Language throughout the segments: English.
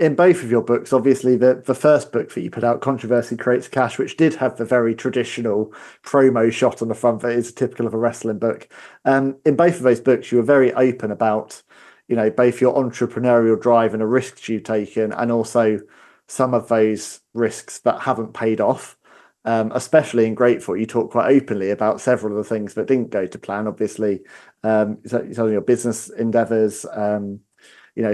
In both of your books, obviously the first book that you put out, Controversy Creates Cash, which did have the very traditional promo shot on the front that is typical of a wrestling book. In both of those books, you were very open about, both your entrepreneurial drive and the risks you've taken, and also some of those risks that haven't paid off. Especially in Grateful, you talk quite openly about several of the things that didn't go to plan. Obviously, so your business endeavors.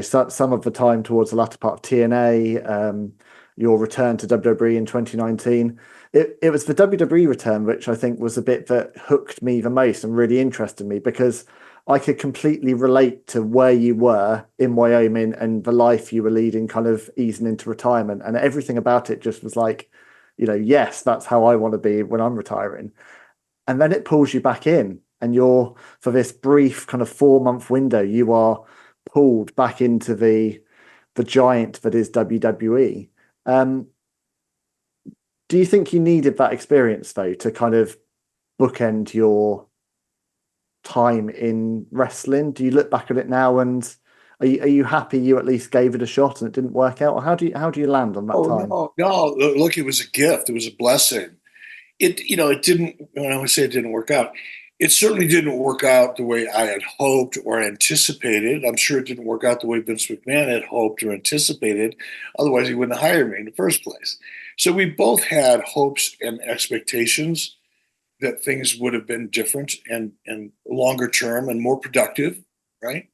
Some of the time towards the latter part of TNA, your return to WWE in 2019. It was the WWE return, which I think was a bit that hooked me the most and really interested me, because I could completely relate to where you were in Wyoming and the life you were leading, kind of easing into retirement. And everything about it just was like, yes, that's how I want to be when I'm retiring. And then it pulls you back in, and for this brief kind of 4-month window, you are pulled back into the giant that is WWE. Do you think you needed that experience, though, to kind of bookend your time in wrestling? Do you look back at it now and are you happy you at least gave it a shot and it didn't work out? Or how do you land on that Oh, time? no. Look, it was a gift. It was a blessing. It didn't, when I would say it didn't work out, it certainly didn't work out the way I had hoped or anticipated. I'm sure it didn't work out the way Vince McMahon had hoped or anticipated. Otherwise, he wouldn't have hired me in the first place. So we both had hopes and expectations that things would have been different and longer term and more productive, right?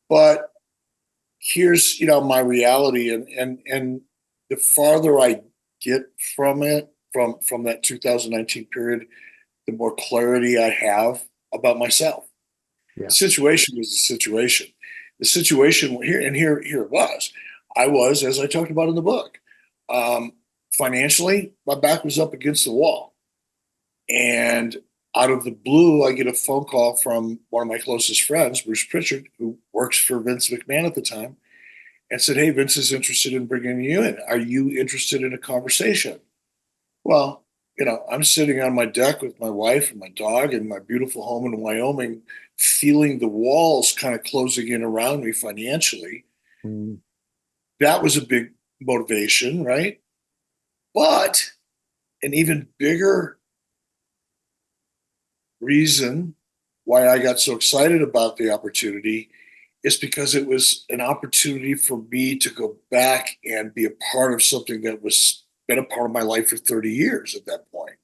But here's my reality, and the farther I get from it, from that 2019 period, the more clarity I have about myself. Yeah. The situation was the situation. The situation here it was. I was, as I talked about in the book, financially, my back was up against the wall. And out of the blue, I get a phone call from one of my closest friends, Bruce Pritchard, who works for Vince McMahon at the time, and said, "Hey, Vince is interested in bringing you in. Are you interested in a conversation?" Well, I'm sitting on my deck with my wife and my dog and my beautiful home in Wyoming, feeling the walls kind of closing in around me financially. Mm. That was a big motivation, right? But an even bigger reason why I got so excited about the opportunity is because it was an opportunity for me to go back and be a part of something that was been a part of my life for 30 years at that point,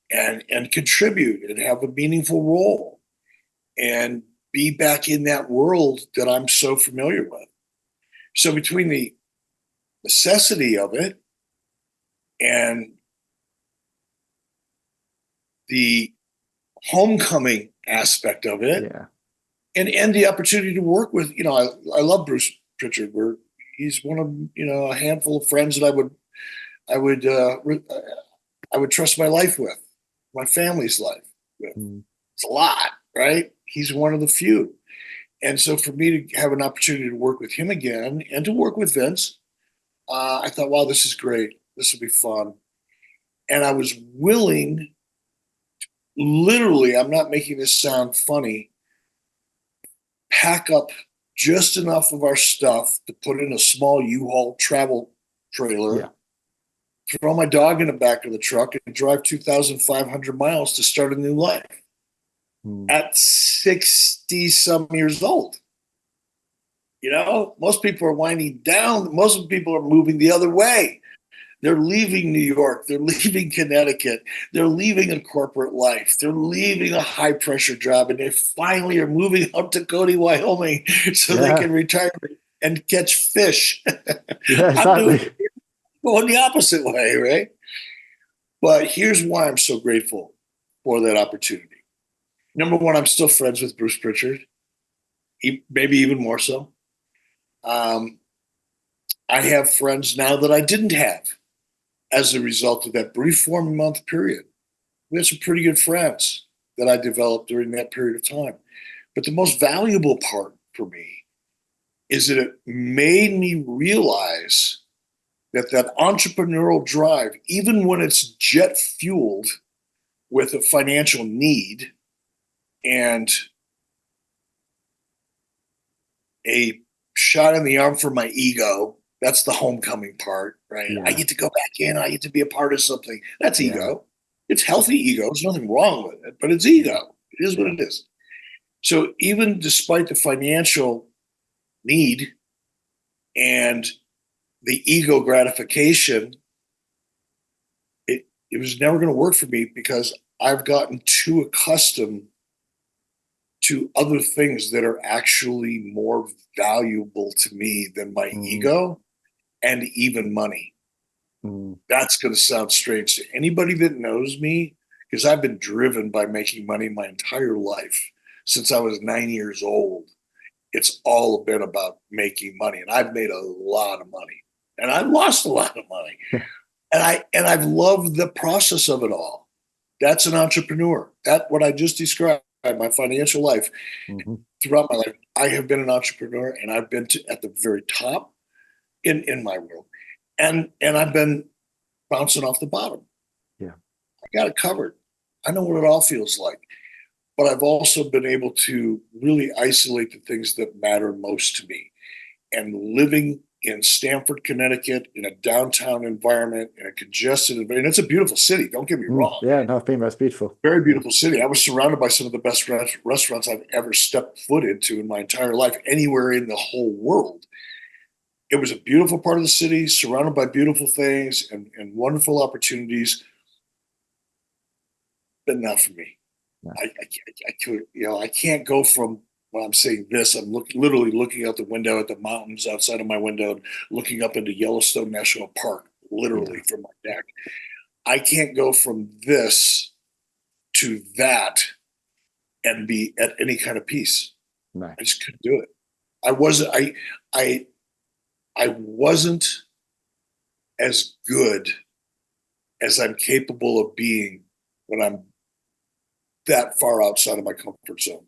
and contribute and have a meaningful role and be back in that world that I'm so familiar with. So between the necessity of it and the homecoming aspect of it, Yeah. and the opportunity to work with, I love Bruce Pritchard. He's one of a handful of friends that I would trust my life with, my family's life with. Mm. It's a lot, right? He's one of the few. And so for me to have an opportunity to work with him again and to work with Vince, I thought, wow, this is great. This will be fun. And I was willing, literally, I'm not making this sound funny, pack up just enough of our stuff to put in a small U-Haul travel trailer, Yeah. throw my dog in the back of the truck, and drive 2,500 miles to start a new life at 60 some years old. Most people are winding down. Most people are moving the other way. They're leaving New York. They're leaving Connecticut. They're leaving a corporate life. They're leaving a high pressure job. And they finally are moving out to Cody, Wyoming so they Yeah. can retire and catch fish. Yeah, I'm exactly. going the opposite way, right? But here's why I'm so grateful for that opportunity. Number one, I'm still friends with Bruce Pritchard, maybe even more so. I have friends now that I didn't have as a result of that brief 4-month period. We had some pretty good friends that I developed during that period of time. But the most valuable part for me is that it made me realize that entrepreneurial drive, even when it's jet fueled with a financial need and a shot in the arm for my ego. That's the homecoming part, right? I Yeah. get to go back in. I get to be a part of something. That's Yeah. ego. It's healthy ego. There's nothing wrong with it, but it's ego. It is what Yeah. it is. So even despite the financial need and the ego gratification, it was never going to work for me because I've gotten too accustomed to other things that are actually more valuable to me than my Mm, ego and even money. mm, That's going to sound strange to anybody that knows me because I've been driven by making money my entire life. Since I was 9 years old, it's all been about making money. And I've made a lot of money and I've lost a lot of money. And I've loved the process of it all. That's an entrepreneur. That what I just described, my financial life. mhm. Throughout my life, I have been an entrepreneur and I've been at the very top in my world. And I've been bouncing off the bottom. Yeah. I got it covered. I know what it all feels like. But I've also been able to really isolate the things that matter most to me. And living in Stamford, Connecticut, in a downtown environment, in a congested environment, and it's a beautiful city, don't get me wrong. Yeah, no, I've been there. It's beautiful. Very Yeah. beautiful city. I was surrounded by some of the best restaurants I've ever stepped foot into in my entire life, anywhere in the whole world. It was a beautiful part of the city, surrounded by beautiful things and wonderful opportunities, but not for me. No. I could, I can't go from when I'm saying this. I'm literally looking out the window at the mountains outside of my window, and looking up into Yellowstone National Park, literally Yeah. from my deck. I can't go from this to that and be at any kind of peace. No. I just couldn't do it. I wasn't. I I wasn't as good as I'm capable of being when I'm that far outside of my comfort zone.